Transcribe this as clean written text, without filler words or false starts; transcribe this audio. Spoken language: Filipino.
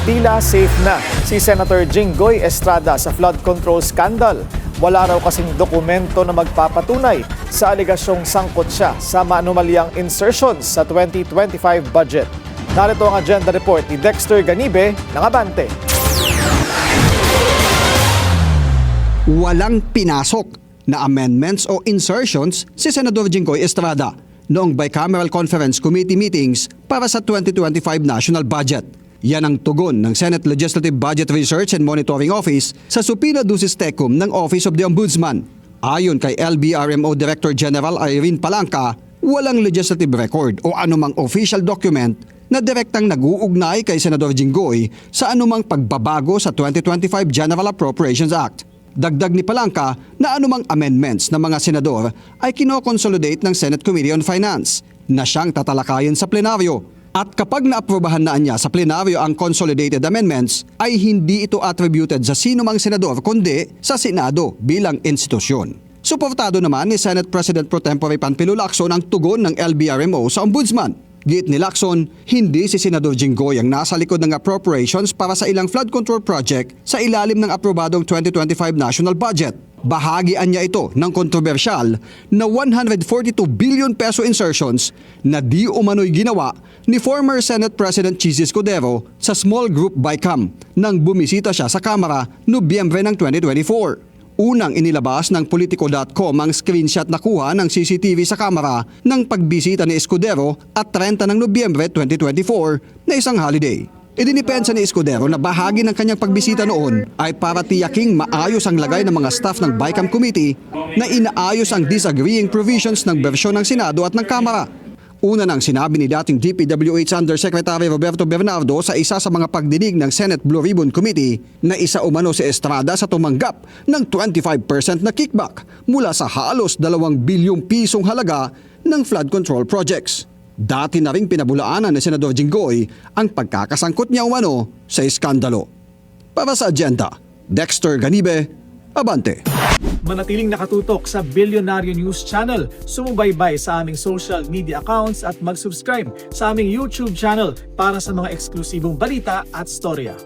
Tila safe na si Senator Jinggoy Estrada sa flood control scandal. Wala raw kasing dokumento na magpapatunay sa aligasyong sangkot siya sa maanumalyang insertions sa 2025 budget. Narito ang agenda report ni Dexter Ganibe ng Abante. Walang pinasok na amendments o insertions si Senador Jinggoy Estrada noong Bicameral Conference Committee meetings para sa 2025 national budget. Yan ang tugon ng Senate Legislative Budget Research and Monitoring Office sa Subpoena Ducis Tecum ng Office of the Ombudsman. Ayon kay LBRMO Director General Irene Palanca, walang legislative record o anumang official document na direktang nag-uugnay kay Senador Jinggoy sa anumang pagbabago sa 2025 General Appropriations Act. Dagdag ni Palanca na anumang amendments ng mga senador ay kinoconsolidate ng Senate Committee on Finance na siyang tatalakayin sa plenaryo. At kapag naaprobahan na niya sa plenaryo ang consolidated amendments, ay hindi ito attributed sa sino mang senador kundi sa Senado bilang institusyon. Suportado naman ni Senate President Pro Tempore Panfilo Lacson ang tugon ng LBRMO sa Ombudsman. Giit ni Lacson, hindi si Senador Jinggoy ang nasa likod ng appropriations para sa ilang flood control project sa ilalim ng aprobadong 2025 national budget. Bahagian niya ito ng kontrobersyal na 142 billion peso insertions na di umano'y ginawa ni former Senate President Chis Escudero sa small group BICAM nang bumisita siya sa Kamara Nobyembre ng 2024. Unang inilabas ng Politico.com ang screenshot na kuha ng CCTV sa Kamara ng pagbisita ni Escudero at 30 ng Nobyembre 2024 na isang holiday. Idinipensa ni Escudero na bahagi ng kanyang pagbisita noon ay para tiyaking maayos ang lagay ng mga staff ng BICAM Committee na inaayos ang disagreeing provisions ng bersyon ng Senado at ng Kamara. Una nang sinabi ni dating DPWH Undersecretary Roberto Bernardo sa isa sa mga pagdinig ng Senate Blue Ribbon Committee na isa umano si Estrada sa tumanggap ng 25% na kickback mula sa halos 2 bilyong pisong halaga ng flood control projects. Dati na ring pinabulaanan ni Senador Jinggoy ang pagkakasangkot niya umano sa iskandalo. Para sa agenda, Dexter Ganibe, Abante. Manatiling nakatutok sa Bilyonaryo News Channel, sumubaybay sa aming social media accounts at mag-subscribe sa aming YouTube channel para sa mga eksklusibong balita at storya.